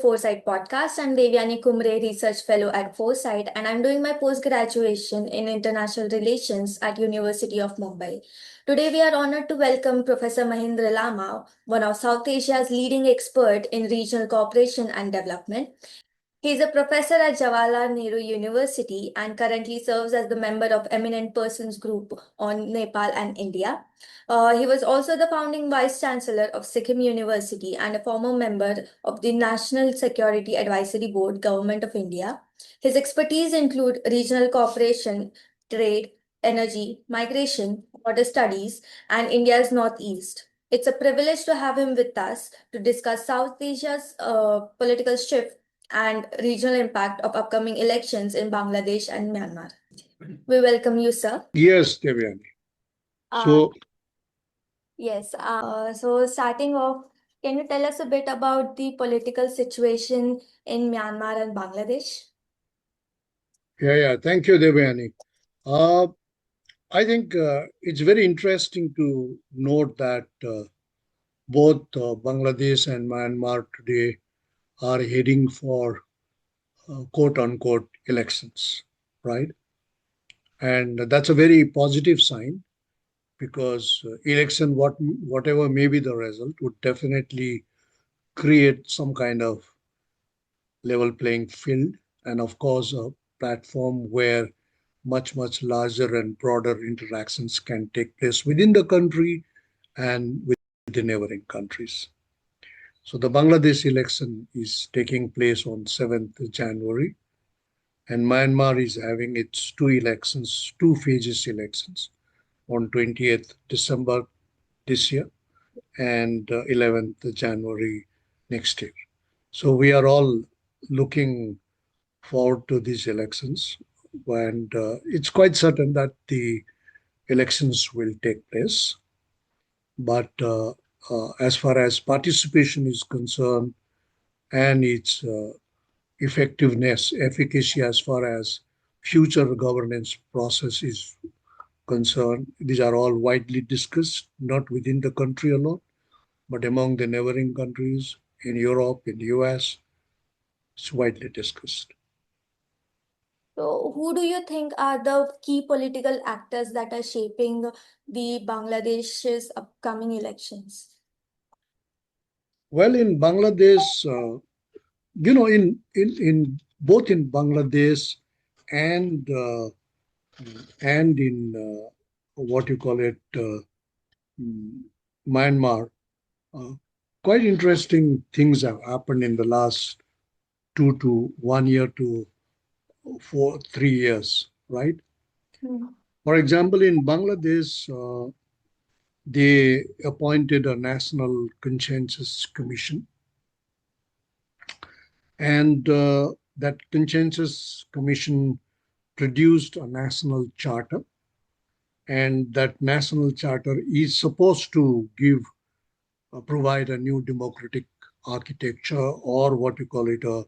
Foresight Podcast. I'm Devyani Kumare, Research Fellow at Foresight, and I'm doing my post-graduation in International Relations at University of Mumbai. Today, we are honored to welcome Professor Mahendra Lama, one of South Asia's leading expert in regional cooperation and development. He is a professor at Jawaharlal Nehru University and currently serves as the member of Eminent Persons Group on Nepal and India. He was also the founding vice chancellor of Sikkim University and a former member of the National Security Advisory Board, Government of India. His expertise include regional cooperation, trade, energy, migration, water studies, and India's Northeast. It's a privilege to have him with us to discuss South Asia's political shift and regional impact of upcoming elections in Bangladesh and Myanmar. We welcome you, sir. Yes, Devyani. Uh, yes. So starting off, can you tell us a bit about the political situation in Myanmar and Bangladesh? Yeah. Thank you, Devyani. I think it's very interesting to note that both Bangladesh and Myanmar today are heading for quote unquote elections, right? And that's a very positive sign because election, whatever may be the result, would definitely create some kind of level playing field and, of course, a platform where much larger and broader interactions can take place within the country and with the neighboring countries. So the Bangladesh election is taking place on 7th January, and Myanmar is having its two phases elections on 20th December this year and 11th January next year. So we are all looking forward to these elections, and it's quite certain that the elections will take place. But as far as participation is concerned and its effectiveness, efficacy as far as future governance process is concerned, these are all widely discussed, not within the country alone, but among the neighboring countries in Europe, in the US, it's widely discussed. So, who do you think are the key political actors that are shaping the Bangladesh's upcoming elections? Well, in Bangladesh, in both in Bangladesh and in what you call it, Myanmar, uh, quite interesting things have happened in the last 1 year to 3 years, right? Hmm. For example, in Bangladesh, they appointed a national consensus commission, and that consensus commission produced a national charter, and that national charter is supposed to provide a new democratic architecture, or what you call it, a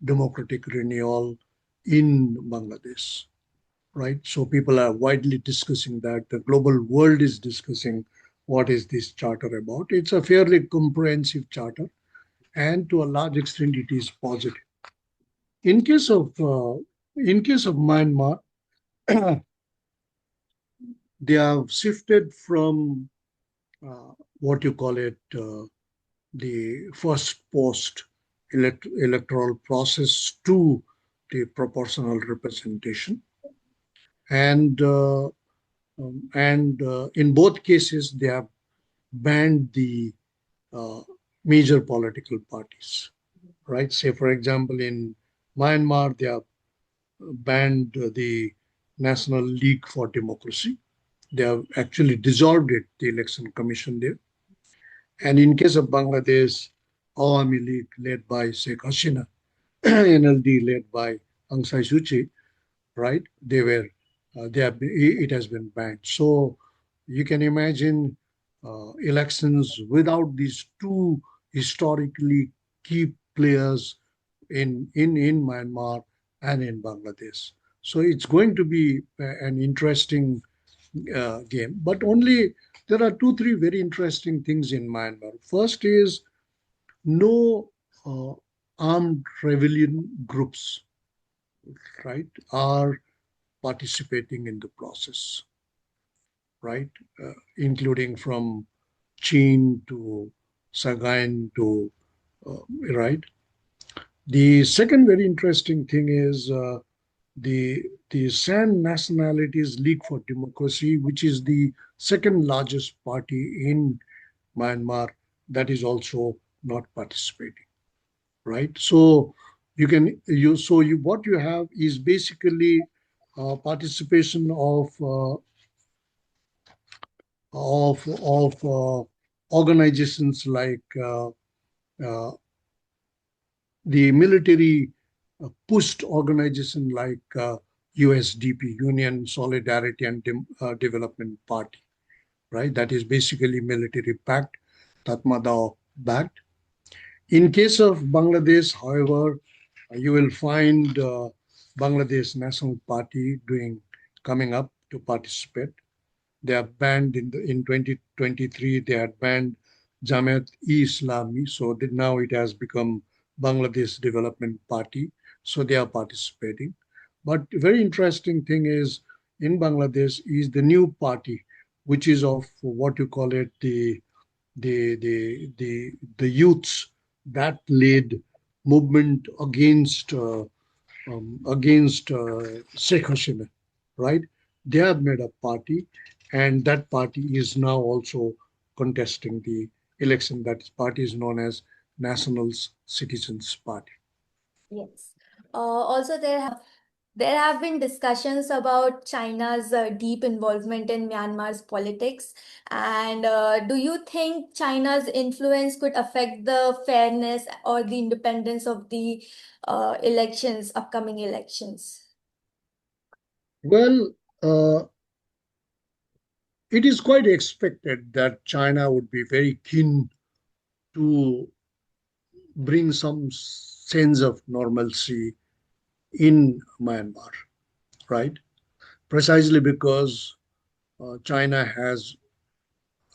democratic renewal in Bangladesh, right? So people are widely discussing that. The global world is discussing what is this charter about. It's a fairly comprehensive charter, and to a large extent, it is positive. In case of Myanmar, they have shifted from what you call it, the first post electoral process to the proportional representation, and in both cases they have banned the uh, major political parties, right? Say, for example, in Myanmar, they have banned the National League for Democracy. They have actually dissolved it, the election commission there. And in case of Bangladesh, Awami League led by Sheikh Hasina, NLD led by Aung San Suu Kyi, right? It has been banned. So you can imagine elections without these two historically key players in Myanmar and in Bangladesh. So it's going to be an interesting game. But only there are two, three very interesting things in Myanmar. First is no armed rebellion groups, right, are participating in the process, right, including from Chin to Sagain to right. The second very interesting thing is the San Nationalities League for Democracy, which is the second largest party in Myanmar, that is also not participating, right? So you can you so you what you have is basically participation of organizations like uh, the military pushed organization like USDP, Union Solidarity and Development Party, right? That is basically military backed, Tatmadaw backed. In case of Bangladesh, however, you will find Bangladesh National Party doing coming up to participate. They are banned in 2023. They had banned Jamaat-e-Islami, so now it has become Bangladesh Development Party. So they are participating. But very interesting thing is in Bangladesh is the new party, which is of what you call it the youths that led movement against Sheikh Hasina, right? They have made a party, and that party is now also contesting the election. That party is known as National Citizens Party. Yes. Also, there have been discussions about China's deep involvement in Myanmar's politics. And do you think China's influence could affect the fairness or the independence of the upcoming elections? Well, it is quite expected that China would be very keen to bring some sense of normalcy in Myanmar, right? Precisely because China has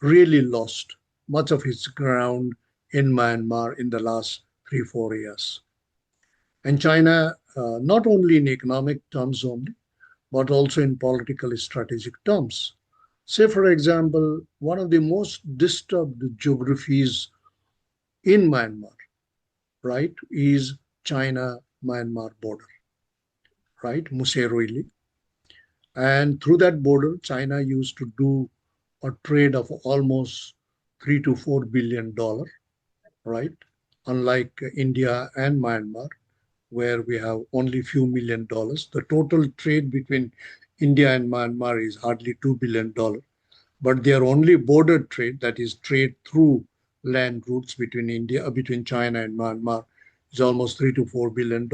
really lost much of its ground in Myanmar in the last 3, 4 years. And China, not only in economic terms only, but also in political strategic terms. Say, for example, one of the most disturbed geographies in Myanmar, right, is China-Myanmar border, right, Museroili. And through that border, China used to do a trade of almost $3 to $4 billion, right? Unlike India and Myanmar, where we have only few $1 million. The total trade between India and Myanmar is hardly $2 billion, but their only border trade, that is trade through land routes between China and Myanmar, is almost $3 to $4 billion.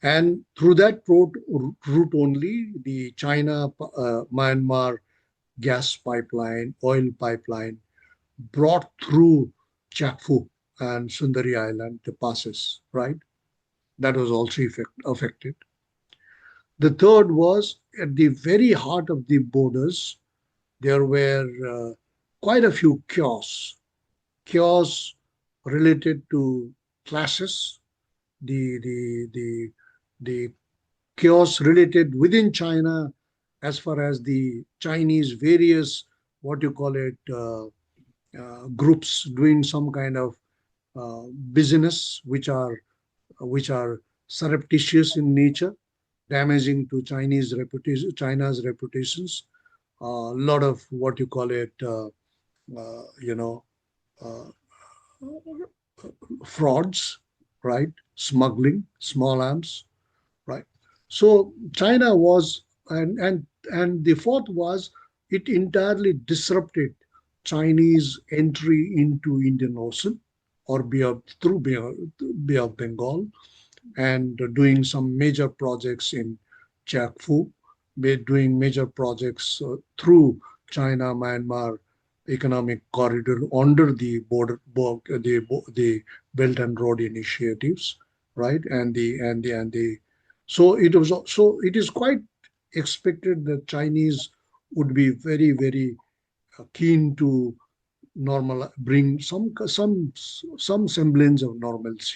And through that route only, the China Myanmar gas pipeline, oil pipeline brought through Chakfu and Sundari Island the passes, right? That was also affected. The third was at the very heart of the borders, there were quite a few chaos related to classes, the the chaos related within China as far as the Chinese various what you call it groups doing some kind of business which are surreptitious in nature, damaging to China's reputations. A lot of what you call it, you know, uh, frauds, right? Smuggling, small arms, right? So China was, and the fourth was it entirely disrupted Chinese entry into Indian Ocean or through Bay of Bengal and doing some major projects in Chakfu. We're doing major projects through China Myanmar economic corridor under the the Belt and Road initiatives, right? And the so it is quite expected that Chinese would be very keen to bring some semblance of normalcy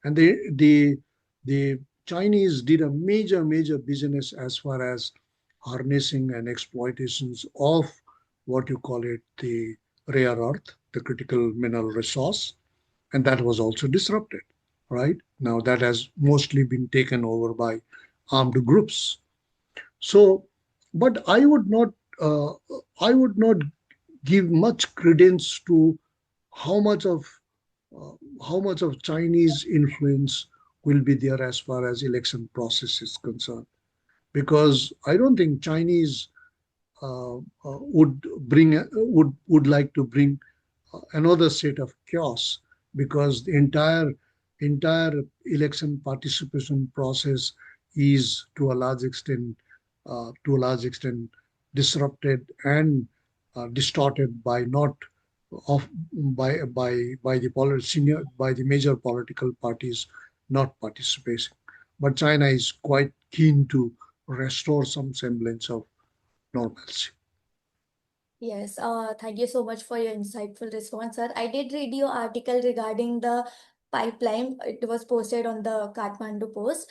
And the Chinese did a major business as far as harnessing and exploitations of what you call it the rare earth, the critical mineral resource, and that was also disrupted. Right now, that has mostly been taken over by armed groups. So, but uh, I would not give much credence to how much of uh, how much of Chinese influence will be there as far as election process is concerned, because I don't think Chinese would would like to bring another state of chaos, because the entire election participation process is to a large extent disrupted and distorted by not of by the senior by the major political parties not participating. But China is quite keen to restore some semblance of normalcy. Yes, thank you so much for your insightful response, sir. I did read your article regarding the pipeline. It was posted on the Kathmandu Post.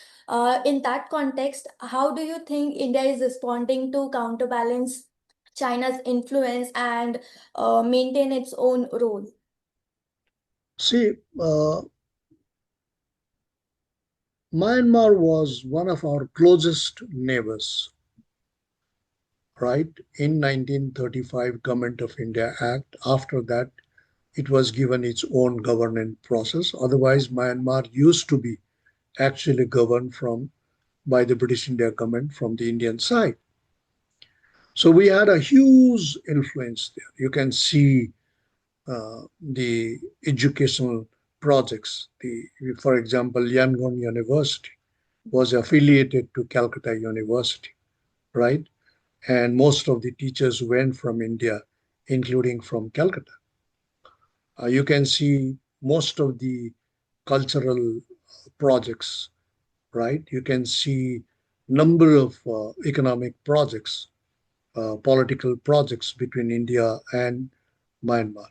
In that context, how do you think India is responding to counterbalance China's influence and maintain its own role? See, Myanmar was one of our closest neighbors, right? In 1935 Government of India Act. After that, it was given its own governance process. Otherwise, Myanmar used to be actually governed from by the British India government from the Indian side. So we had a huge influence there. You can see the educational projects. For example, Yangon University was affiliated to Calcutta University, right? And most of the teachers went from India, including from Calcutta. You can see most of the cultural projects, right? You can see number of economic projects, political projects between India and Myanmar.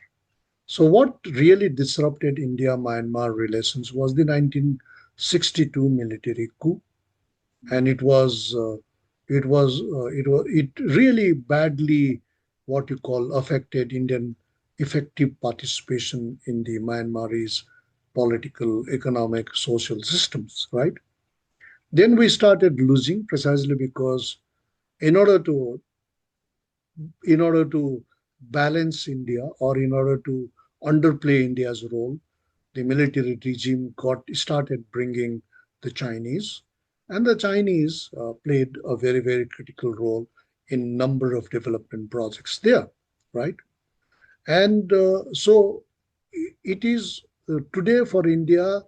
So what really disrupted India-Myanmar relations was the 1962 military coup, and it really badly what you call affected Indian effective participation in the Myanmarese political, economic, social systems, right? Then we started losing precisely because in order to in order to balance India or in order to underplay India's role, the military regime got started bringing the Chinese, and the Chinese played a very critical role in number of development projects there, right? And so it is today for India.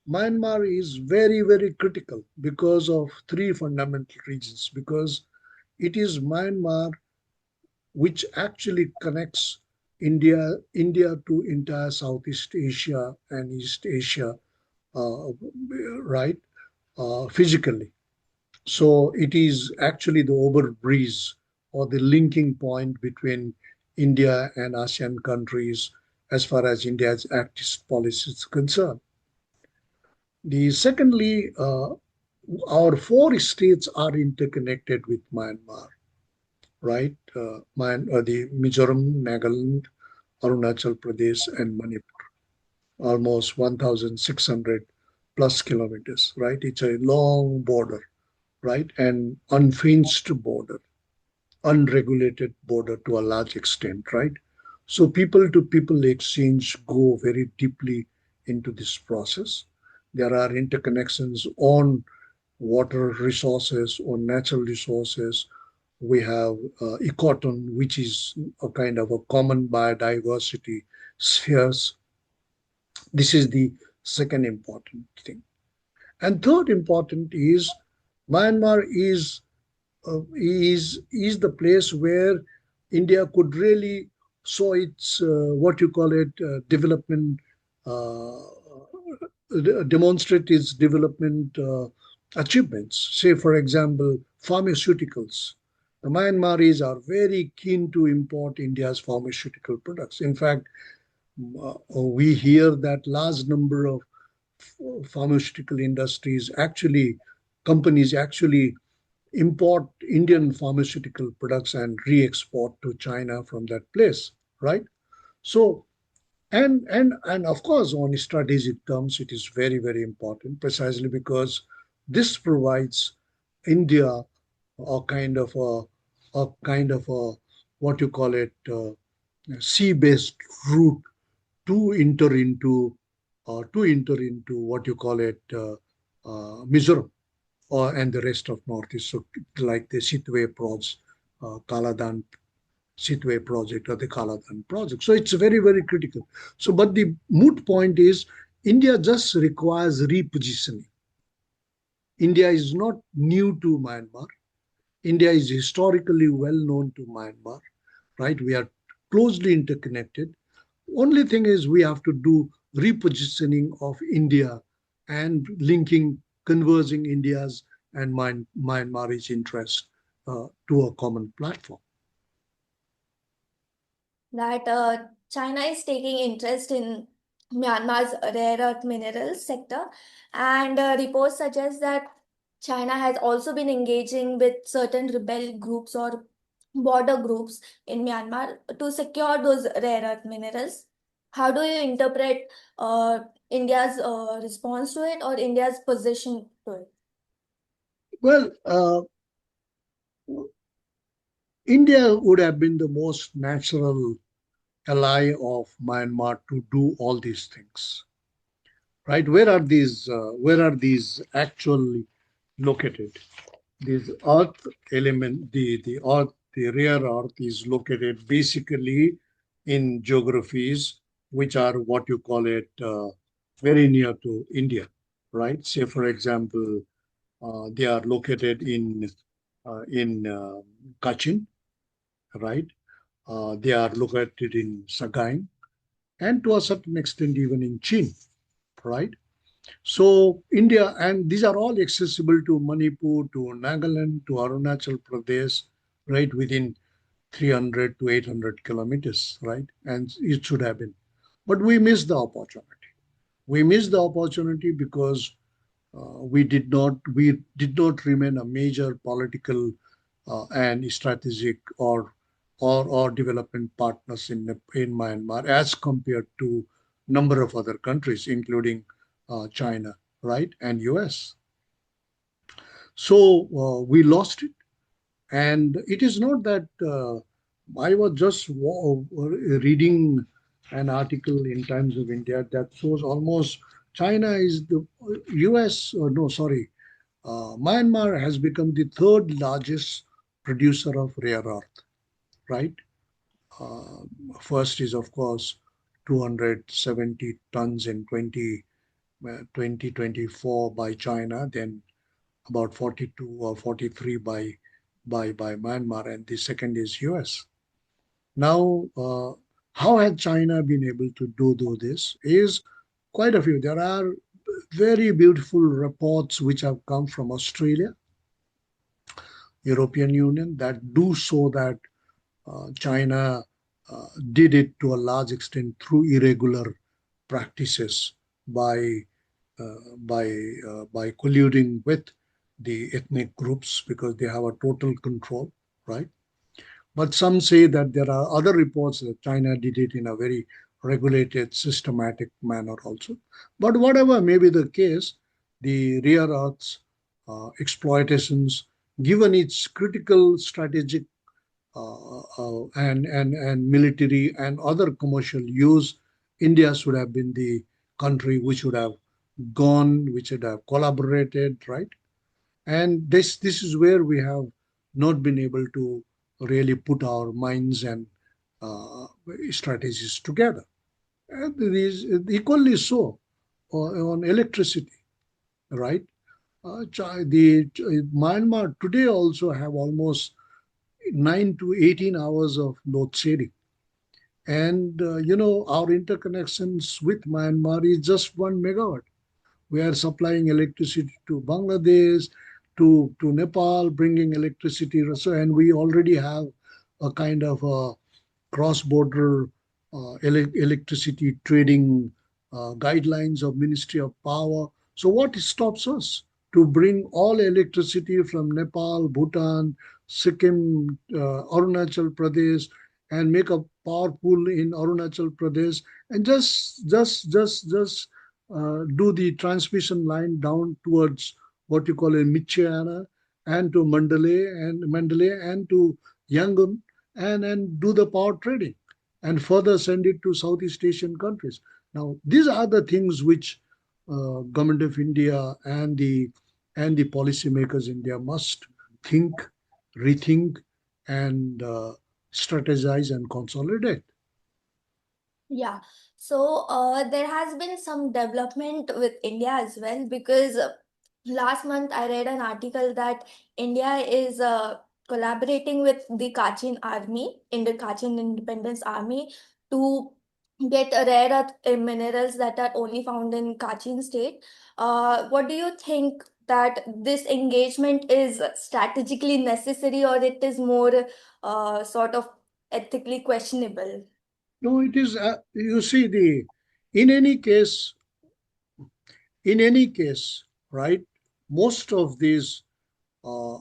Myanmar is very critical because of three fundamental reasons. Because it is Myanmar which actually connects India to entire Southeast Asia and East Asia, uh, right, physically. So it is actually the overbridge or the linking point between India and ASEAN countries as far as India's Act policy is concerned. The secondly, our four states are interconnected with Myanmar, right? The Mizoram, Nagaland, Arunachal Pradesh, and Manipur, almost 1,600 plus kilometers, right? It's a long border, right? And unfenced border, unregulated border to a large extent, right? So people to people exchange go very deeply into this process. There are interconnections on water resources, on natural resources. We have ecotone, which is a kind of a common biodiversity spheres. This is the second important thing. And third important is Myanmar is the place where India could really show its what you call it development, uh, demonstrate its development achievements. Say, for example, pharmaceuticals. The Myanmaris are very keen to import India's pharmaceutical products. In fact, we hear that large number of pharmaceutical industries actually, companies actually import Indian pharmaceutical products and re-export to China from that place, right? So, and of course, on strategic terms, it is very, very important, precisely because this provides India a kind of a kind of a what you call it sea-based route to enter into what you call it Mizoram or and the rest of Northeast, so like the Sittwe project, Kaladan Sittwe project or the Kaladan project. So it's very, very critical. So, but the moot point is India just requires repositioning. India is not new to Myanmar. India is historically well known to Myanmar, right? We are closely interconnected. Only thing is we have to do repositioning of India and linking, conversing India's and Myanmar's interest to a common platform. That China is taking interest in Myanmar's rare earth minerals sector, and reports suggest that China has also been engaging with certain rebel groups or border groups in Myanmar to secure those rare earth minerals. How do you interpret India's response to it or India's position to it? Well, India would have been the most natural ally of Myanmar to do all these things, right? Where are these actually located? This earth element, the earth, the rare earth is located basically in geographies which are what you call it very near to India, right? Say, for example, they are located in Kachin, right? They are located in Sagaing, and to a certain extent even in Chin, right? So India, and these are all accessible to Manipur, to Nagaland, to Arunachal Pradesh, right, within 300 to 800 kilometers, right? And it should have been. But we missed the opportunity. We missed the opportunity because we did not remain a major political and strategic or development partners in Myanmar as compared to number of other countries, including China, right, and US. So we lost it, and it is not that I was just reading an article in Times of India that shows almost China is the US, no, sorry, Myanmar has become the third largest producer of rare earth, right? Uh, First is, of course, 270 tons in 2024 by China, then about 42 or 43 by Myanmar, and the second is US. Now, how has China been able to do this? Is quite a few. There are very beautiful reports which have come from Australia, European Union, that do show that China did it to a large extent through irregular practices by by colluding with the ethnic groups because they have a total control, right? But some say that there are other reports that China did it in a very regulated, systematic manner also. But whatever may be the case, the rare earths exploitations, given its critical strategic and military and other commercial use, India should have been the country which would have gone, which would have collaborated, right? And this is where we have not been able to really put our minds and uh, strategies together. And it is equally so on electricity, right? Myanmar today also have almost 9 to 18 hours of load shedding. And our interconnections with Myanmar is just 1 megawatt. We are supplying electricity to Bangladesh, to Nepal, bringing electricity. So, and we already have a kind of a cross-border electricity trading guidelines of Ministry of Power. So what stops us to bring all electricity from Nepal, Bhutan, Sikkim, Arunachal Pradesh, and make a power pool in Arunachal Pradesh, and just do the transmission line down towards what you call a Michiana and to Mandalay and to Yangon, and do the power trading and further send it to Southeast Asian countries. Now, these are the things which government of India and the policymakers in India must think, rethink, and strategize and consolidate. Yeah, so there has been some development with India as well because last month I read an article that India is collaborating with the Kachin army, in the Kachin Independence Army, to get rare earth minerals that are only found in Kachin state. What do you think that this engagement is strategically necessary, or it is more sort of ethically questionable? No, it is. You see, the in any case, in any case, right? Most of these uh,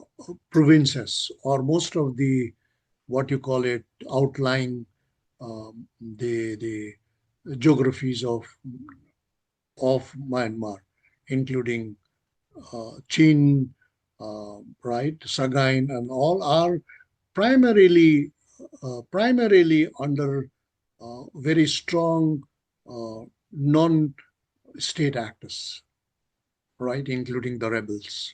provinces, or most of the what you call it outlying the geographies of Myanmar, including Chin, right, Sagain, and all are primarily under very strong non-state actors, right, including the rebels,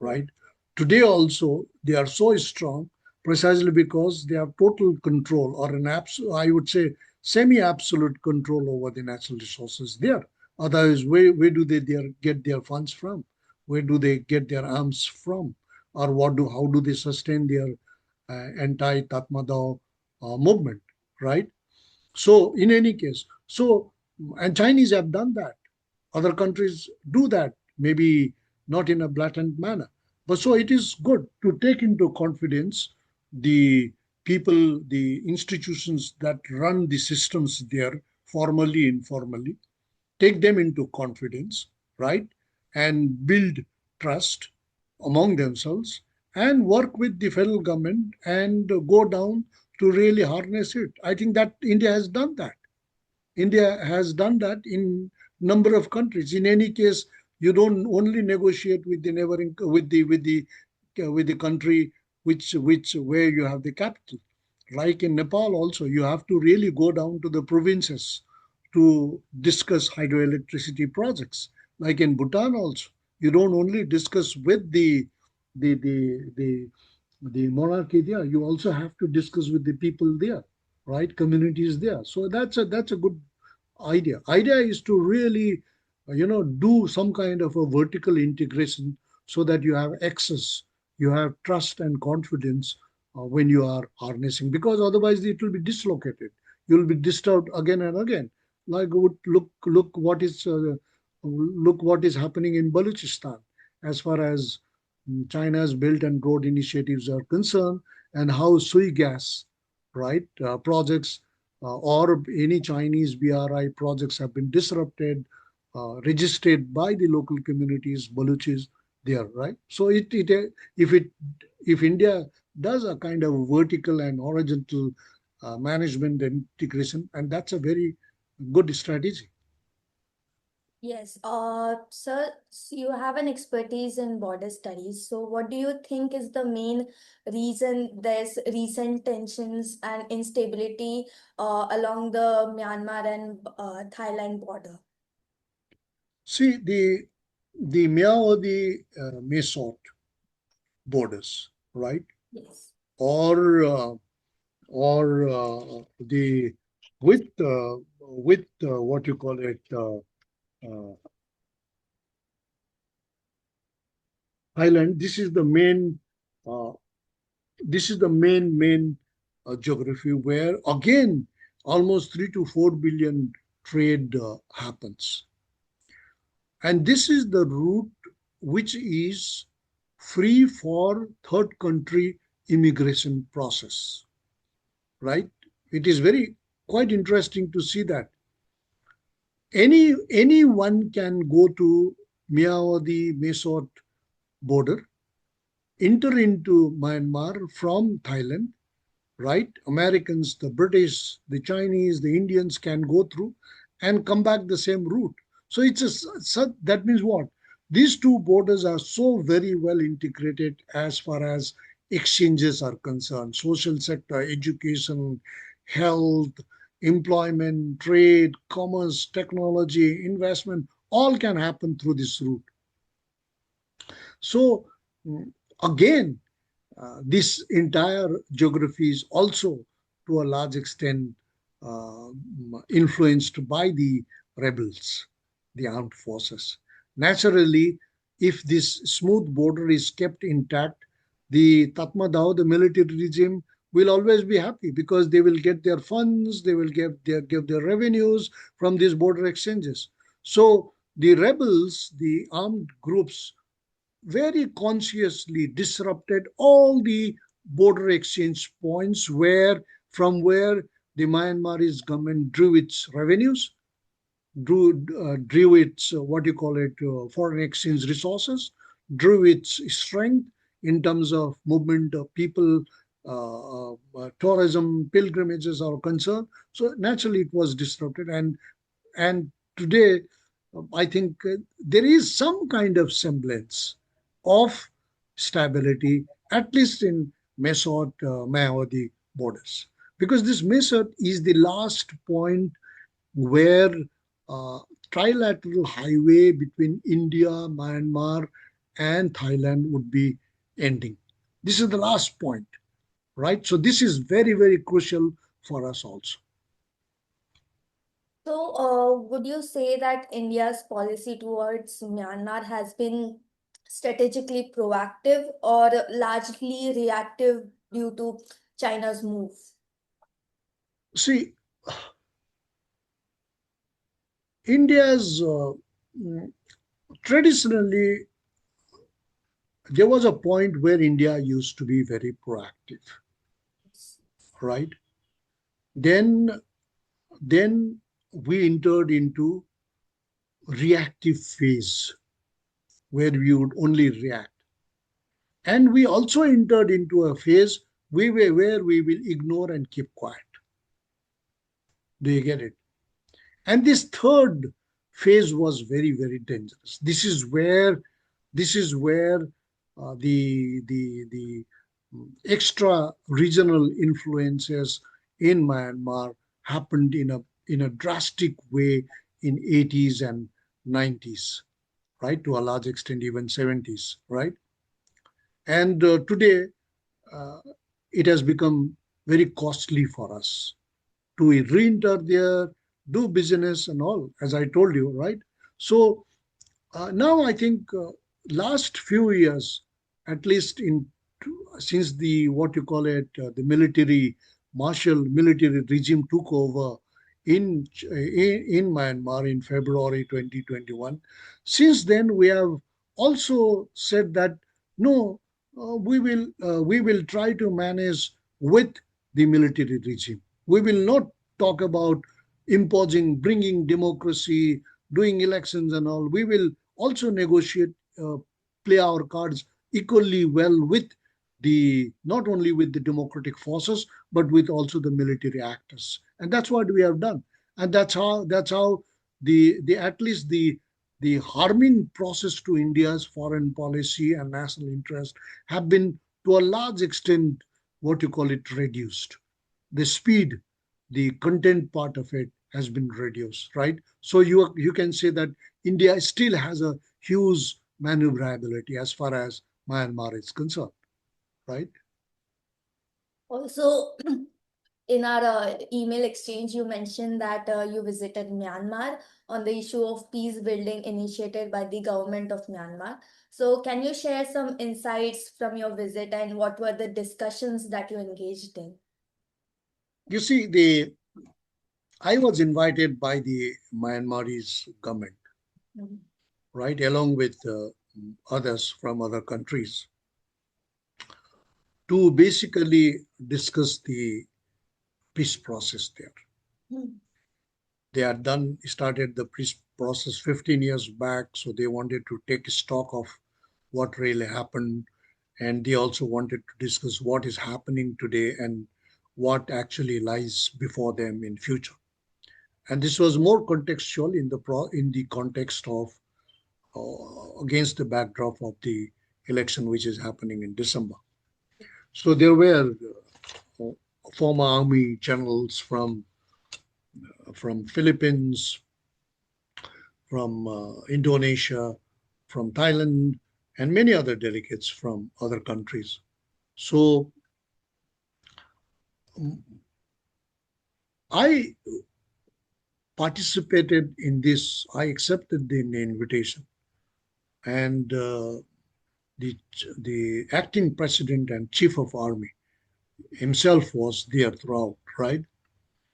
right. Today also they are so strong precisely because they have total control, or an absolute, I would say, semi-absolute control over the natural resources there. Otherwise, where do they get their funds from? Where do they get their arms from? Or how do they sustain their anti-Tatmadaw movement, right? So in any case, and Chinese have done that. Other countries do that, maybe not in a blatant manner. But so it is good to take into confidence the people, the institutions that run the systems there, formally, informally, take them into confidence, right? And build trust among themselves and work with the federal government and go down to really harness it. I think that India has done that. India has done that in number of countries. In any case, you don't only negotiate with the neighboring with the country which where you have the capital. Like in Nepal, also you have to really go down to the provinces to discuss hydroelectricity projects. Like in Bhutan, also you don't only discuss with the the the the monarchy there. You also have to discuss with the people there, right? Communities there. So that's a good idea is to really do some kind of a vertical integration so that you have access, you have trust and confidence when you are harnessing, because otherwise it will be dislocated, you'll be disturbed again and again. Like look what is happening in Balochistan as far as China's Belt and Road initiatives are concerned, and how sui gas, right, projects or any Chinese BRI projects have been disrupted, registered by the local communities, Baluchis there, right? So if it if India does a kind of vertical and horizontal management and integration, and that's a very good strategy. Yes, sir, you have an expertise in border studies. So, what do you think is the main reason there's recent tensions and instability along the Myanmar and Thailand border? See the Mya or the Mesot borders, right? Yes. Or the with what you call it uh, Thailand. Uh, this is the main geography where again almost 3 to 4 billion trade happens, and this is the route which is free for third country immigration process, right? It is very quite interesting to see that anyone can go to Myanmar Mesot border, enter into Myanmar from Thailand, right? Americans, the British, the Chinese, the Indians can go through and come back the same route. So that means what? These two borders are so very well integrated as far as exchanges are concerned, social sector, education, health, employment, trade, commerce, technology, investment, all can happen through this route. So again, this entire geography is also to a large extent uh, influenced by the rebels, the armed forces. Naturally, if this smooth border is kept intact, the Tatmadaw, the military regime, will always be happy because they will get their funds, they will give their revenues from these border exchanges. So the rebels, the armed groups, very consciously disrupted all the border exchange points where the Myanmarese government drew its revenues, drew its what you call it foreign exchange resources, drew its strength in terms of movement of people, tourism, pilgrimages are concerned. So naturally, it was disrupted, and today I think there is some kind of semblance of stability, at least in Mesot Mayawadi borders, because this Mesot is the last point where uh, trilateral highway between India, Myanmar, and Thailand would be ending. This is the last point, right? So this is very, very crucial for us also. So, would you say that India's policy towards Myanmar has been strategically proactive or largely reactive due to China's move? See, India's mm, traditionally, there was a point where India used to be very proactive, right? Then, then we entered into reactive phase where we would only react, and we also entered into a phase where we will ignore and keep quiet. Do you get it? And this third phase was very, very dangerous. This is where the extra regional influences in Myanmar happened in a drastic way in 80s and 90s, right? To a large extent, even 70s, right? And today, uh, it has become very costly for us to re-enter there, do business and all, as I told you, right? So now I think last few years, at least since the what you call it, the martial military regime took over in Myanmar in February 2021. Since then, we have also said that no, we will try to manage with the military regime. We will not talk about imposing, bringing democracy, doing elections and all. We will also negotiate, uh, play our cards equally well with the not only with the democratic forces but with also the military actors, and that's what we have done. And that's how the at least the harming process to India's foreign policy and national interest have been to a large extent what you call it reduced. The speed, the content part of it has been reduced, right? So you can say that India still has a huge maneuverability as far as Myanmar is concerned, right? Also, in our email exchange, you mentioned that you visited Myanmar on the issue of peace building initiated by the government of Myanmar. So, can you share some insights from your visit and what were the discussions that you engaged in? You see, the I was invited by the Myanmarese government, Mhm. right, along with others from other countries, to basically discuss the peace process there. Mhm. They had started the peace process 15 years back, so they wanted to take stock of what really happened, and they also wanted to discuss what is happening today and what actually lies before them in future. And this was more contextual in the context of against the backdrop of the election which is happening in December. So there were uh, former army generals from Philippines, from Indonesia, from Thailand, and many other delegates from other countries. So I participated in this. I accepted the invitation, and the the acting president and chief of army himself was there throughout. Right?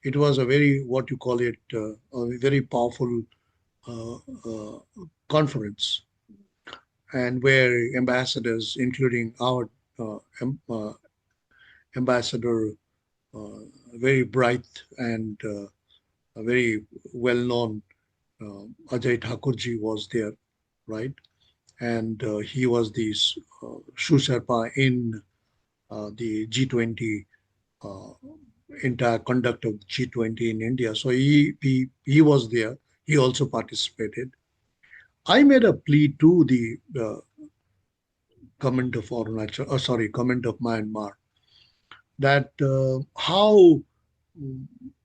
It was a very what you call it a very powerful uh, uh, conference, and where ambassadors, including our uh, ambassador, uh, very bright and a very well-known Ajay Thakurji was there, right? And he was the Shu Sherpa in the G20 uh, entire conduct of G20 in India. So he was there. He also participated. I made a plea to the government of government of Myanmar, that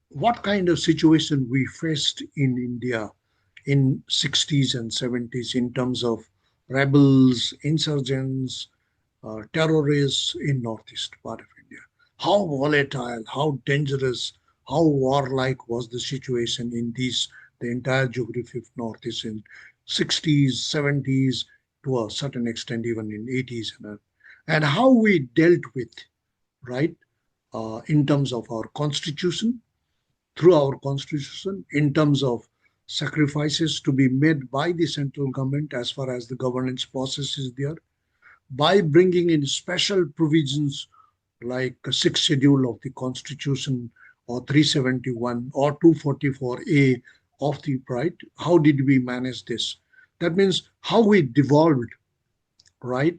what kind of situation we faced in India in 60s and 70s in terms of rebels, insurgents, terrorists in northeast part of India. How volatile, how dangerous, how warlike was the situation in the entire geography of northeast in 60s, 70s, to a certain extent even in 80s, and how we dealt with, right, in terms of our constitution, through our constitution, in terms of sacrifices to be made by the central government as far as the governance process is there, by bringing in special provisions like a sixth schedule of the constitution, or 371 or 244A of the right. How did we manage this? That means how we devolved, right,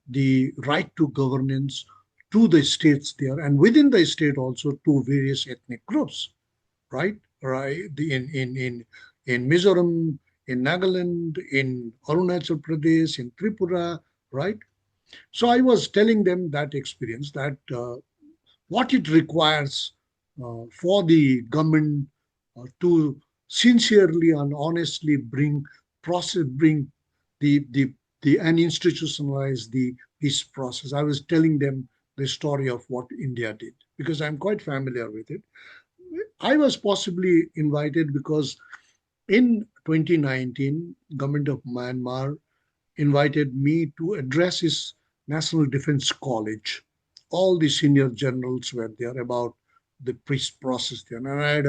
the right to governance to the states there, and within the state also to various ethnic groups, right? Right. In Mizoram, in Nagaland, in Arunachal Pradesh, in Tripura, right? So I was telling them that experience, that what it requires for the government to sincerely and honestly bring the and institutionalize the peace process. I was telling them the story of what India did because I'm quite familiar with it. I was possibly invited because in 2019, government of Myanmar invited me to address his National Defense College. All the senior generals were there about the peace process there, and I had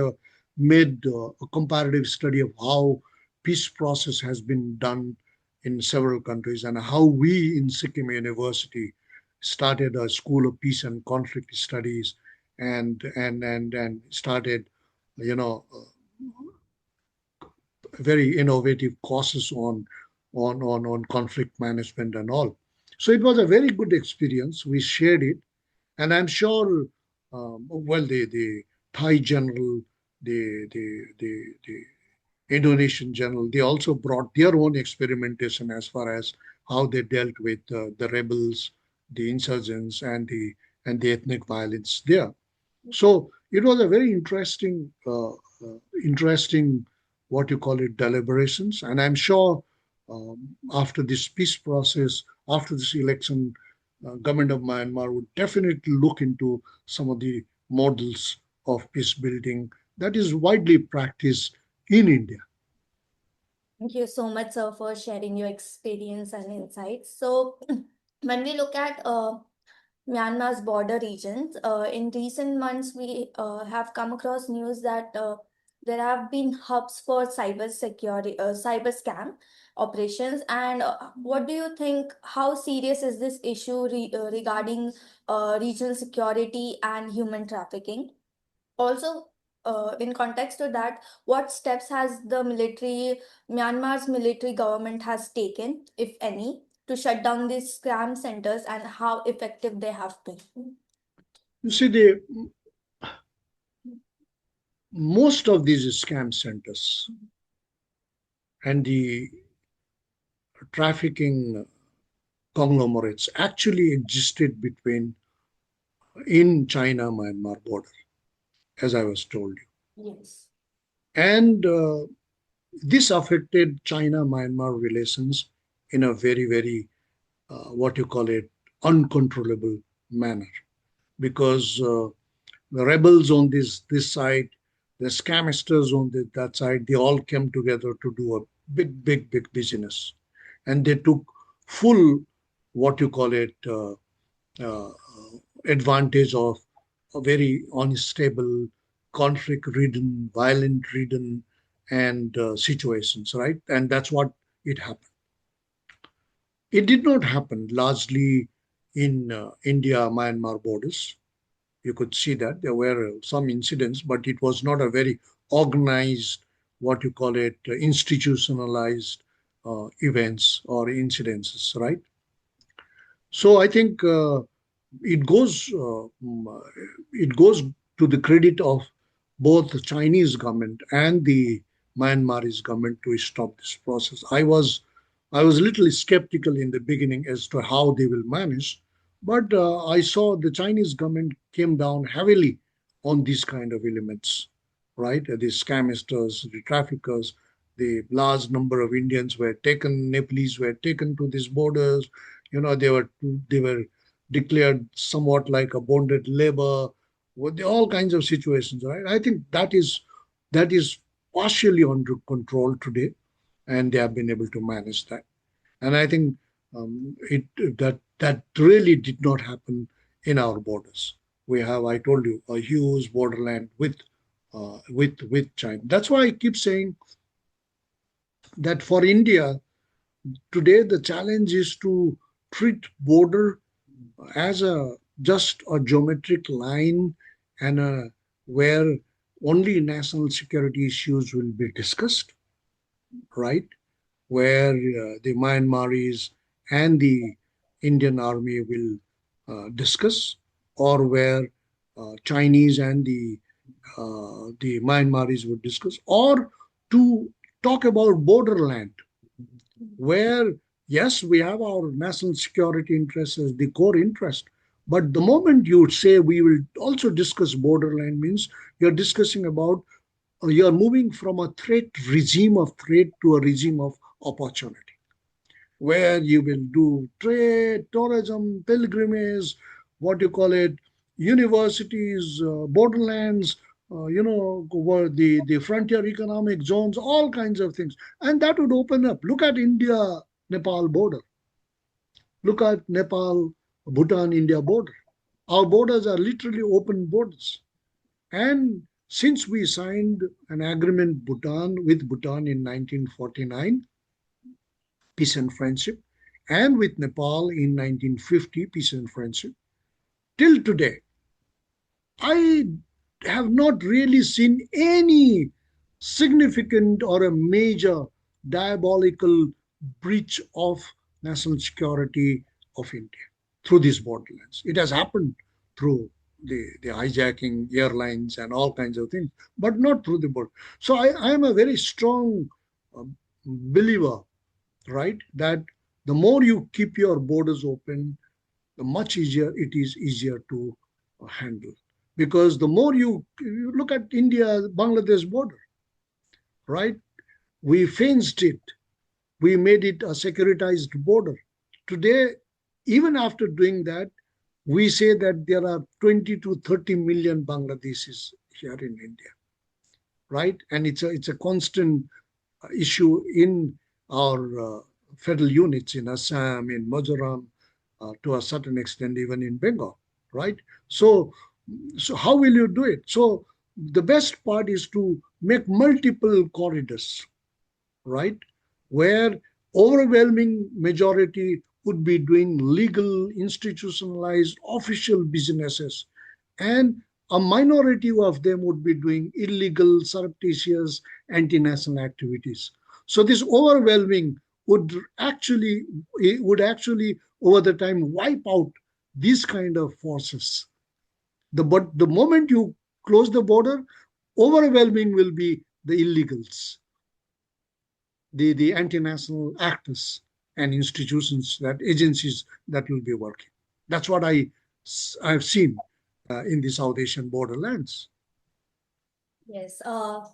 made a comparative study of how peace process has been done in several countries and how we in Sikkim University started a school of peace and conflict studies, and started, you know, very innovative courses on conflict management and all. So it was a very good experience. We shared it, and I'm sure, well, the Thai general, the Indonesian general, they also brought their own experimentation as far as how they dealt with the rebels, the insurgents, and the ethnic violence there. So it was a very interesting, what you call it, deliberations. And I'm sure after this peace process, after this election, government of Myanmar would definitely look into some of the models of peace building that is widely practiced in India. Thank you so much, sir, for sharing your experience and insights. So, when we look at Myanmar's border regions, in recent months, we have come across news that there have been hubs for cyber security, cyber scam operations. And what do you think? How serious is this issue regarding regional security and human trafficking? Also, in context to that, what steps has the Myanmar's military government has taken, if any, to shut down these scam centers and how effective they have been? You see, most of these scam centers and the trafficking conglomerates actually existed in China-Myanmar border, as I was told you. Yes. And this affected China-Myanmar relations in a very, very, what you call it, uncontrollable manner. Because the rebels on this side, the scamsters on that side, they all came together to do a big, big, big business. And they took full, what you call it, uh, advantage of a very unstable, conflict-ridden, violent-ridden, and situations, right? And that's what it happened. It did not happen largely in India-Myanmar borders. You could see that there were some incidents, but it was not a very organized, what you call it, institutionalized events or incidences, right? So I think it goes it goes to the credit of both the Chinese government and the Myanmarese government to stop this process. I was a little skeptical in the beginning as to how they will manage, but I saw the Chinese government came down heavily on these kind of elements, right? The scamsters, the traffickers, the large number of Indians were taken, Nepalese were taken to these borders. They were declared somewhat like a bonded labor, with all kinds of situations, right? I think that is partially under control today, and they have been able to manage that. And I think it that really did not happen in our borders. We have, I told you, a huge borderland with China. That's why I keep saying that for India today the challenge is to treat border as a just a geometric line and where only national security issues will be discussed, right? Where the Myanmaris and the Indian Army will discuss, or where Chinese and the Myanmaris would discuss, or to talk about borderland, where yes, we have our national security interests as the core interest, but the moment you say we will also discuss borderland means you're discussing about you're moving from a regime of threat to a regime of opportunity, where you will do trade, tourism, pilgrimage, what you call it, universities, borderlands, the frontier economic zones, all kinds of things. And that would open up. Look at India Nepal border. Look at Nepal, Bhutan, India border. Our borders are literally open borders. And since we signed an agreement with Bhutan in 1949, peace and friendship, and with Nepal in 1950, peace and friendship, till today, I have not really seen any significant or a major diabolical breach of national security of India through these borderlands. It has happened through the hijacking airlines and all kinds of things, but not through the border. So I am a very strong uh, believer, right, that the more you keep your borders open, the much easier to handle. Because the more you look at India Bangladesh border, right? We fenced it. We made it a securitized border. Today, even after doing that, we say that there are 20 to 30 million Bangladeshis here in India, right? And it's a constant issue in our federal units in Assam, in Mizoram, to a certain extent, even in Bengal, right? So, so how will you do it? So the best part is to make multiple corridors, right? Where overwhelming majority would be doing legal, institutionalized, official businesses, and a minority of them would be doing illegal, surreptitious, anti-national activities. So this overwhelming would actually over the time wipe out these kind of forces. But the moment you close the border, overwhelming will be the illegals, the anti-national actors and institutions, that agencies that will be working. That's what I've seen in the South Asian borderlands. Yes,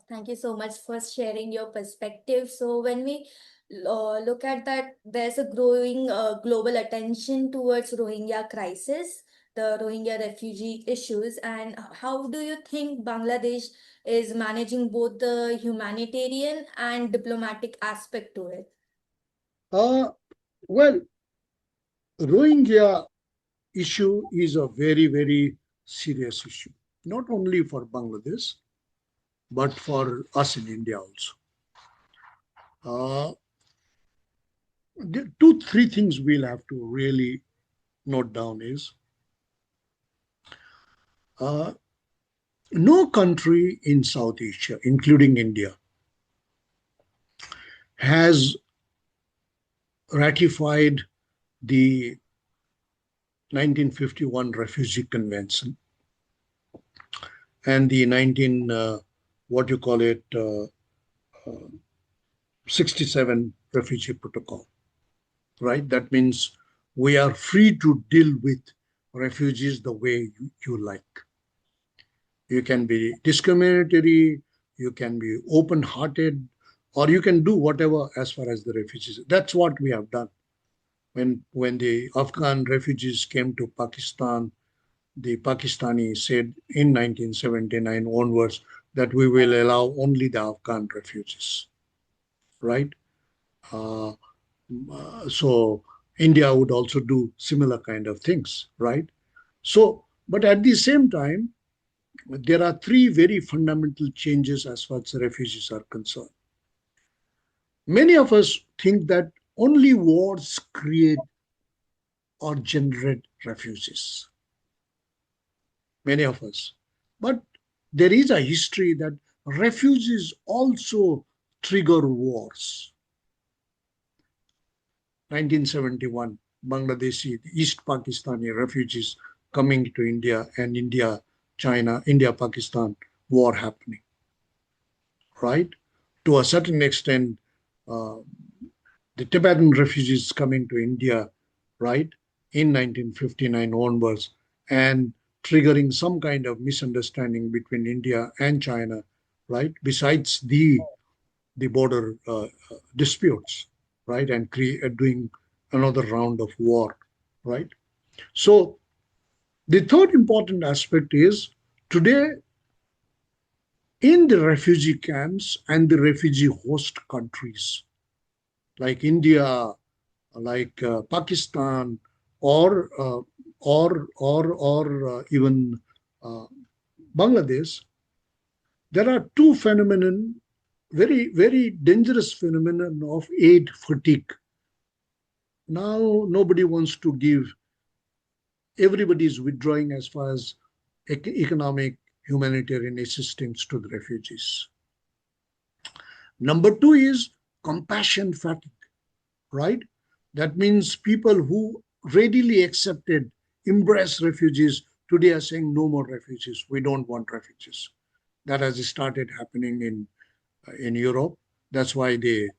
thank you so much for sharing your perspective. So, when we look at that, there's a growing global attention towards Rohingya crisis, the Rohingya refugee issues, and how do you think Bangladesh is managing both the humanitarian and diplomatic aspect to it? Uh, well, Rohingya issue is a very, very serious issue, not only for Bangladesh, but for us in India also. Uh, the two, three things we'll have to really note down is uh, no country in South Asia, including India, has ratified the 1951 Refugee Convention and the 19 what you call it 67 Refugee Protocol, right? That means we are free to deal with refugees the way you like. You can be discriminatory, you can be open-hearted, or you can do whatever as far as the refugees. That's what we have done. When the Afghan refugees came to Pakistan, the Pakistani said in 1979 onwards that we will allow only the Afghan refugees, right? Uh, so India would also do similar kind of things, right? So, but at the same time, there are three very fundamental changes as far as refugees are concerned. Many of us think that only wars create or generate refugees. Many of us. But there is a history that refugees also trigger wars. 1971, Bangladeshi, East Pakistani refugees coming to India, and India-Pakistan war happening, right? To a certain extent, uh, the Tibetan refugees coming to India, right, in 1959 onwards, and triggering some kind of misunderstanding between India and China, right, besides the border disputes, right, and doing another round of war, right? So the third important aspect is today in the refugee camps and the refugee host countries like India, like Pakistan, or even uh, Bangladesh, there are two phenomenon, very dangerous phenomenon of aid fatigue. Now nobody wants to give. Everybody is withdrawing as far as economic humanitarian assistance to the refugees. Number two is compassion fatigue, right? That means people who readily accepted, embraced refugees today are saying no more refugees. We don't want refugees. That has started happening in Europe. That's why they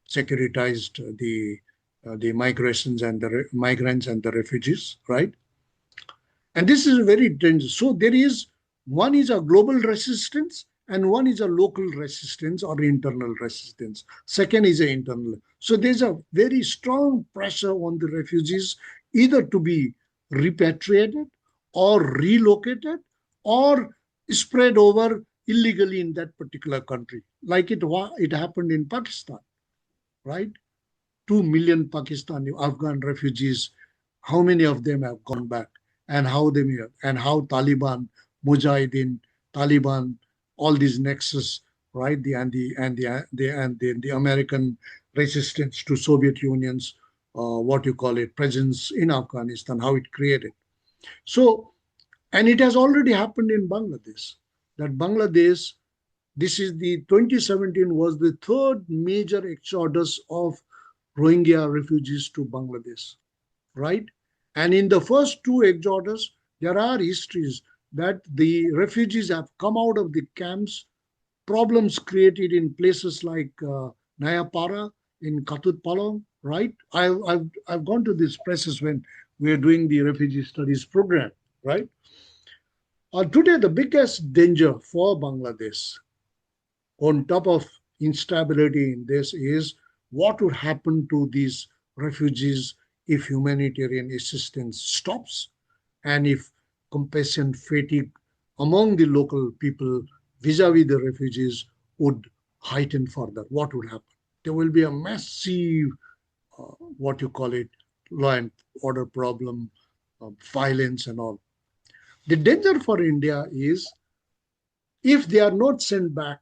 securitized the migrations and the migrants and the refugees, right? And this is very dangerous. So there is one is a global resistance and one is a local resistance or internal resistance. Second is an internal. So there's a very strong pressure on the refugees either to be repatriated or relocated or spread over illegally in that particular country, like it happened in Pakistan, right? 2 million Pakistani Afghan refugees, how many of them have gone back, and how Taliban, Mujahideen, Taliban, all these nexus, right? The American resistance to Soviet Union's what you call it presence in Afghanistan, how it created. So And it has already happened in Bangladesh. That Bangladesh, this is the 2017 was the third major exodus of Rohingya refugees to Bangladesh, right? And in the first two exodus, there are histories that the refugees have come out of the camps, problems created in places like Nayapara, in Katutpalong, right? I've gone to these places when we are doing the refugee studies program, right? Today, the biggest danger for Bangladesh, on top of instability in this, is what would happen to these refugees if humanitarian assistance stops and if compassion fatigue among the local people vis-a-vis the refugees would heighten further. What would happen? There will be a massive, what you call it, law and order problem, violence and all. The danger for India is if they are not sent back,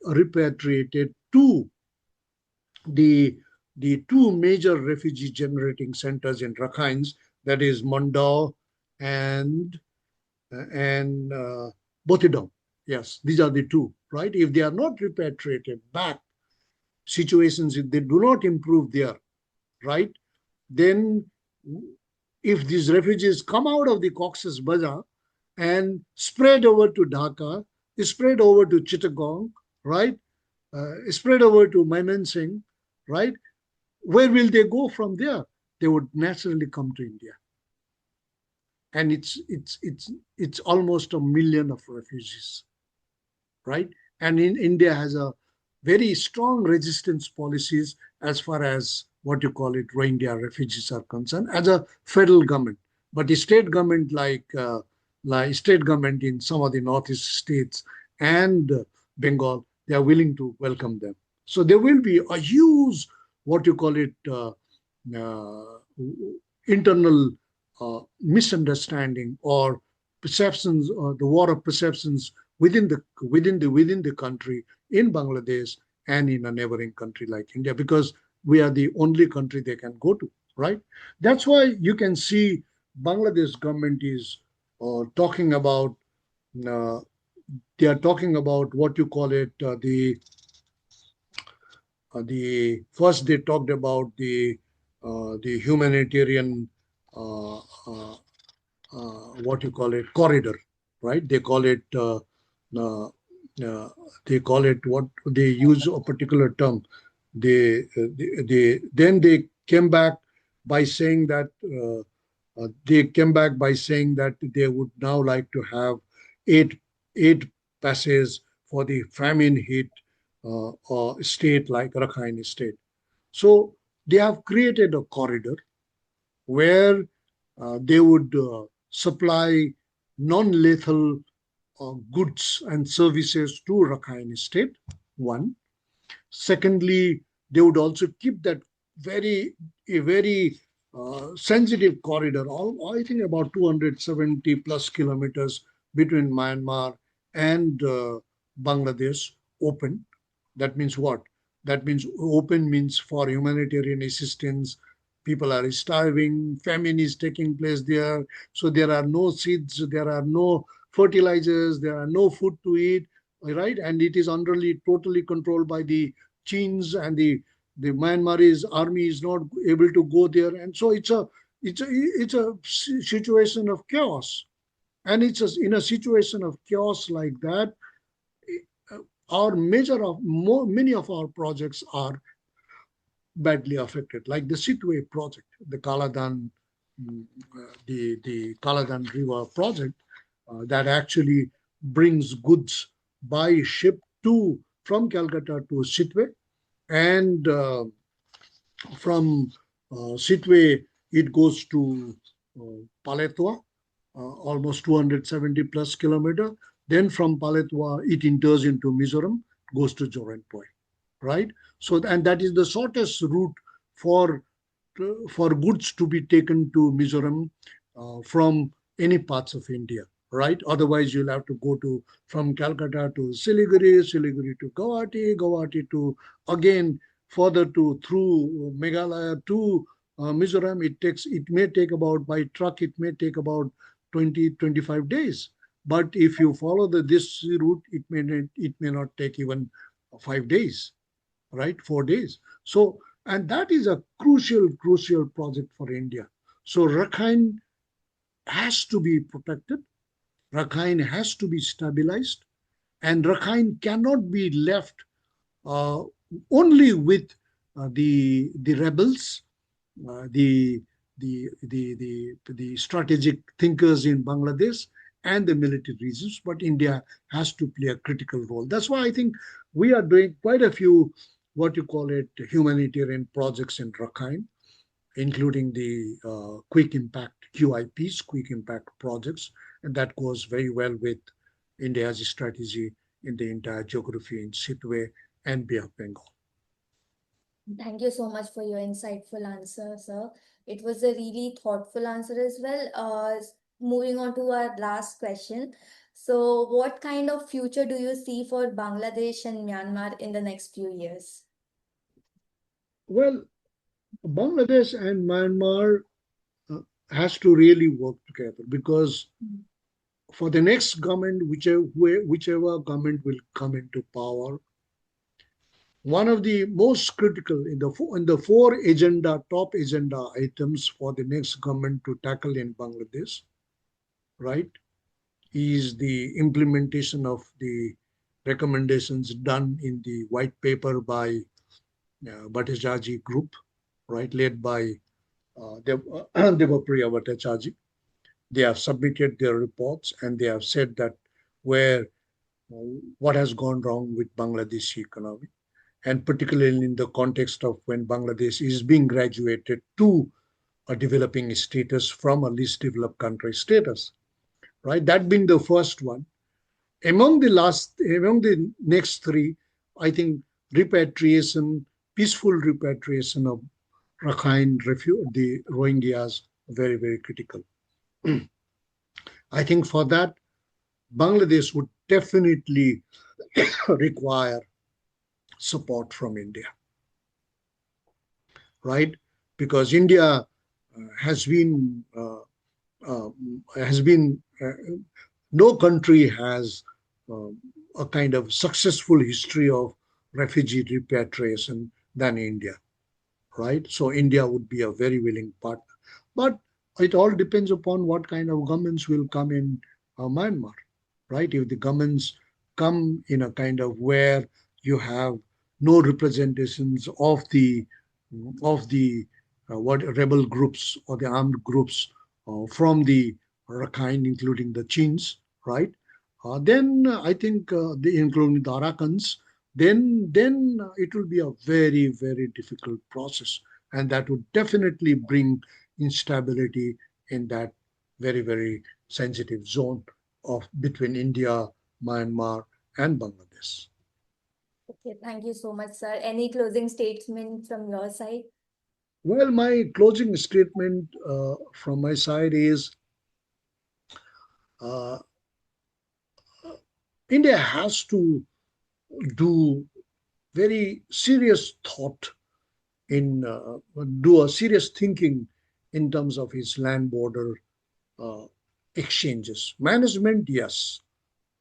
repatriated to the two major refugee generating centers in Rakhine, that is Mandau and Botidong. Yes, these are the two, right? If they are not repatriated back, situations, if they do not improve there, right, then if these refugees come out of the Cox's Bazar and spread over to Dhaka, spread over to Chittagong, right, spread over to Mymensingh, right, where will they go from there? They would naturally come to India. And it's almost a million of refugees, right? And in India has a very strong resistance policies as far as what you call it, Rohingya refugees are concerned, as a federal government. But the state government, like state government in some of the northeast states and Bengal, they are willing to welcome them. So there will be a huge, what you call it, uh, internal misunderstanding or perceptions, or the war of perceptions within the country in Bangladesh and in a neighboring country like India, because we are the only country they can go to, right? That's why you can see Bangladesh government is talking about, uh, they are talking about what you call it, the first they talked about the humanitarian, uh, uh, what you call it, corridor, right? Uh, they call it what they use a particular term. They then they came back by saying that they came back by saying that they would now like to have eight eight passes for the famine hit state like Rakhine state. So they have created a corridor where they would supply non-lethal goods and services to Rakhine state, one. Secondly, they would also keep that very sensitive corridor, I think about 270 plus kilometers between Myanmar and Bangladesh open. That means what? That means open means for humanitarian assistance. People are starving, famine is taking place there. So there are no seeds, there are no fertilizers, there are no food to eat, right? And it is underly totally controlled by the Chins, and the Myanmarese army is not able to go there, and so it's a situation of chaos, and in a situation of chaos like that, our many of our projects are badly affected, like the Sittwe project, the Kaladan, the Kaladan River project, that actually brings goods by ship to from Calcutta to Sittwe, and from Sittwe it goes to Paletwa, almost 270 plus kilometer. Then from Paletwa it enters into Mizoram, goes to Jorentpoi, right? So, and that is the shortest route for goods to be taken to Mizoram from any parts of India, right? Otherwise, you'll have to go to from Calcutta to Siliguri, Siliguri to Guwahati, Guwahati to again further to through Meghalaya to Mizoram. It may take about by truck. It may take about 20, 25 days. But if you follow this route, it may not take even 5 days, right? 4 days. So, and that is a crucial project for India. So Rakhine has to be protected. Rakhine has to be stabilized, and Rakhine cannot be left uh, only with the rebels, the the strategic thinkers in Bangladesh and the military reasons, but India has to play a critical role. That's why I think we are doing quite a few, what you call it, humanitarian projects in Rakhine, including the quick impact QIPs, quick impact projects, and that goes very well with India's strategy in the entire geography in Sittwe and Bay of Bengal. Thank you so much for your insightful answer, sir. It was a really thoughtful answer as well. Moving on to our last question. So, what kind of future do you see for Bangladesh and Myanmar in the next few years? Well, Bangladesh and Myanmar uh, has to really work together, because for the next government, whichever government will come into power, one of the most critical in the four top agenda items for the next government to tackle in Bangladesh, right, is the implementation of the recommendations done in the white paper by Bhattacharjee group, right, led by Devapriya Bhattacharjee. They have submitted their reports and they have said that where what has gone wrong with Bangladeshi economy, and particularly in the context of when Bangladesh is being graduated to a developing status from a least developed country status, right? That being the first one. Among the next three, I think repatriation, peaceful repatriation of the Rohingyas, very critical. I think for that, Bangladesh would definitely require support from India, right? Because India has been uh, has been no country has uh, a kind of successful history of refugee repatriation than India, right? So India would be a very willing partner, but it all depends upon what kind of governments will come in Myanmar, right? If the governments come in a kind of where you have no representations of the what rebel groups or the armed groups from the Rakhine, including the Chins, right? Then I think including the Arakans, then it will be a very difficult process, and that would definitely bring instability in that very sensitive zone of between India, Myanmar, and Bangladesh. Okay, thank you so much, sir. Any closing statement from your side? Well, my closing statement from my side is uh, India has to do very serious thought in do a serious thinking in terms of his land border uh, exchanges. Management, yes,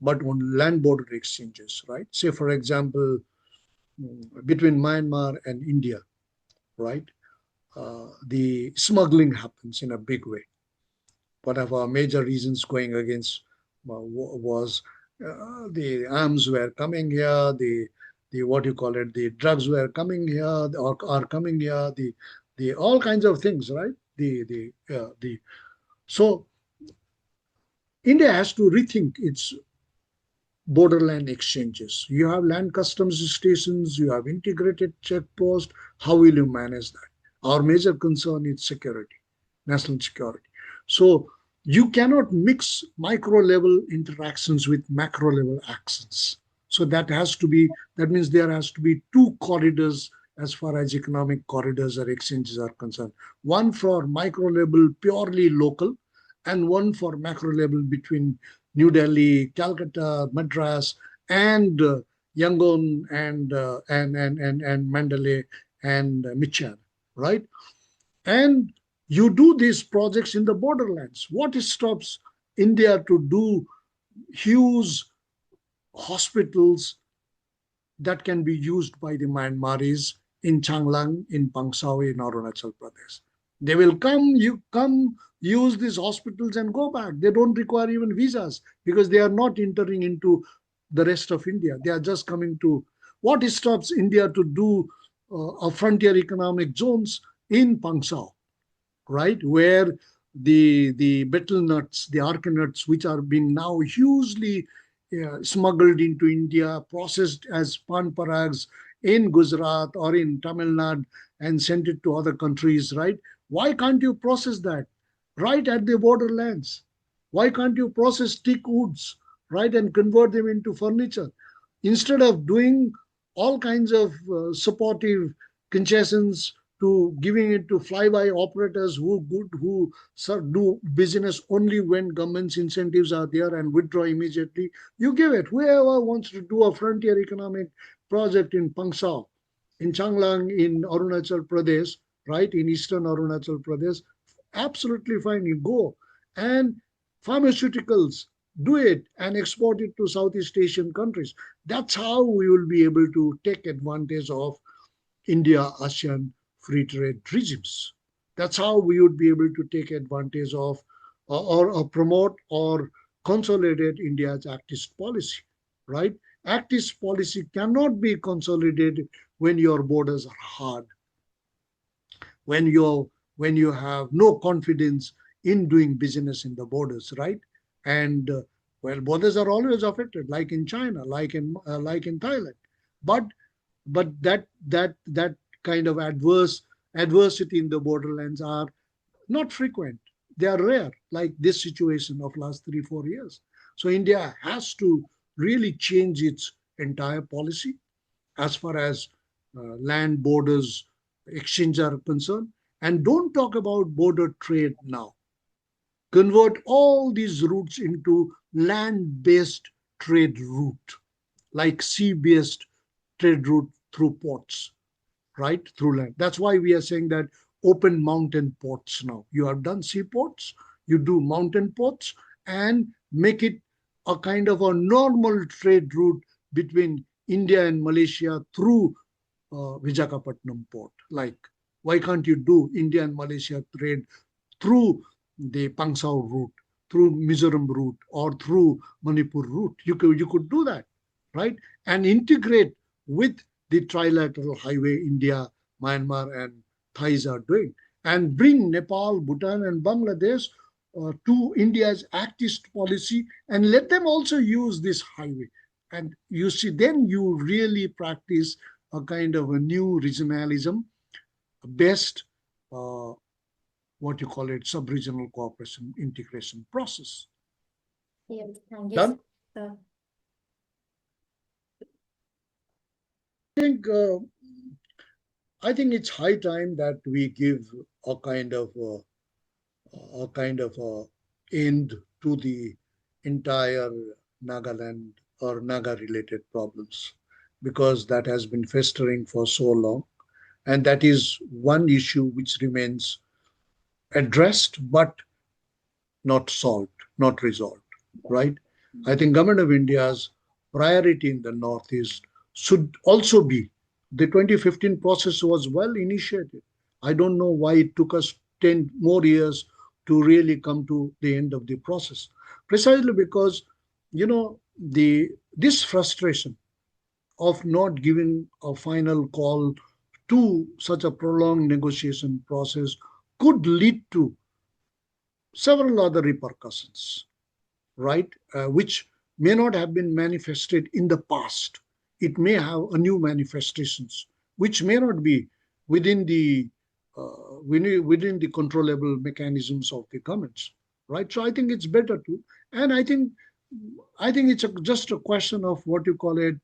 but on land border exchanges, right? Say, for example, between Myanmar and India, right? The smuggling happens in a big way. One of our major reasons going against was the arms were coming here, the what you call it, the drugs were coming here, or are coming here, the all kinds of things, right? The so India has to rethink its borderland exchanges. You have land customs stations, you have integrated checkposts. How will you manage that? Our major concern is security, national security. So you cannot mix micro level interactions with macro level actions. So that means there has to be two corridors as far as economic corridors or exchanges are concerned. One for micro level purely local, and one for macro level between New Delhi, Calcutta, Madras, and Yangon and Mandalay and Michigan, right? And you do these projects in the borderlands. What stops India to do huge hospitals that can be used by the Myanmaris in Changlang, in Pangsao, in Arunachal Pradesh. They will come, use these hospitals and go back. They don't require even visas because they are not entering into the rest of India. They are just coming to. What stops India to do a frontier economic zones in Pangsao, right? Where the betel nuts, the arca nuts, which are being now hugely smuggled into India, processed as pan parags in Gujarat or in Tamil Nadu and sent it to other countries, right? Why can't you process that right at the borderlands? Why can't you process teak woods, right, and convert them into furniture? Instead of doing all kinds of supportive concessions to giving it to fly-by operators who do business only when government's incentives are there and withdraw immediately. You give it. Whoever wants to do a frontier economic project in Pangsao, in Changlang, in Arunachal Pradesh, right, in eastern Arunachal Pradesh, absolutely fine. You go. And pharmaceuticals, do it and export it to Southeast Asian countries. That's how we will be able to take advantage of India-ASEAN free trade regimes. That's how we would be able to take advantage of or promote or consolidate India's Act East policy, right? Act East policy cannot be consolidated when your borders are hard, when you have no confidence in doing business in the borders, right? And well, borders are always affected, like in China, like in Thailand, but that kind of adversity in the borderlands are not frequent. They are rare, like this situation of last 3 4 years. So India has to really change its entire policy as far as land borders exchange are concerned. And don't talk about border trade now. Convert all these routes into land-based trade route, like sea-based trade route through ports, right? Through land. That's why we are saying that open mountain ports now. You have done seaports, you do mountain ports, and make it a kind of a normal trade route between India and Malaysia through Visakhapatnam port. Like, why can't you do India and Malaysia trade through the Pangsao route, through Mizoram route, or through Manipur route? You could do that, right? And integrate with the trilateral highway India, Myanmar, and Thais are doing, and bring Nepal, Bhutan, and Bangladesh to India's Act East policy, and let them also use this highway. And you see, then you really practice a kind of a new regionalism based, what you call it, sub-regional cooperation integration process. Yes, thank you, Done? sir. think uh, I think it's high time that we give a kind of end to the entire Nagaland or Naga related problems, because that has been festering for so long, and that is one issue which remains addressed but not solved, not resolved, right? I think Government of India's priority in the Northeast should also be, the 2015 process was well initiated. I don't know why it took us 10 more years to really come to the end of the process. Precisely because, this frustration of not giving a final call to such a prolonged negotiation process could lead to several other repercussions, right? Which may not have been manifested in the past. It may have a new manifestations, which may not be within the within the controllable mechanisms of the governments, right? So I think it's better to, and I think it's just a question of what you call it,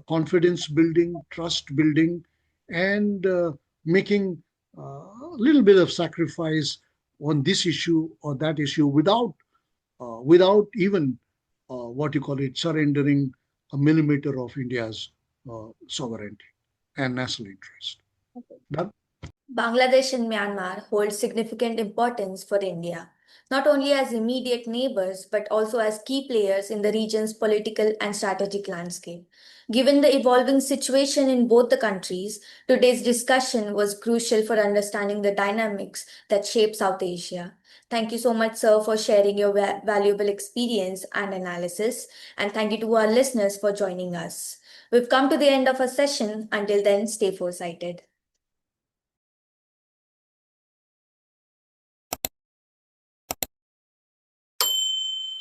confidence building, trust building, and making a little bit of sacrifice on this issue or that issue without even what you call it, surrendering a millimeter of India's sovereignty and national interest. That, Bangladesh and Myanmar hold significant importance for India. not only as immediate neighbors, but also as key players in the region's political and strategic landscape. Given the evolving situation in both the countries, today's discussion was crucial for understanding the dynamics that shape South Asia. Thank you so much, sir, for sharing your valuable experience and analysis. And thank you to our listeners for joining us. We've come to the end of our session. Until then, stay foresighted.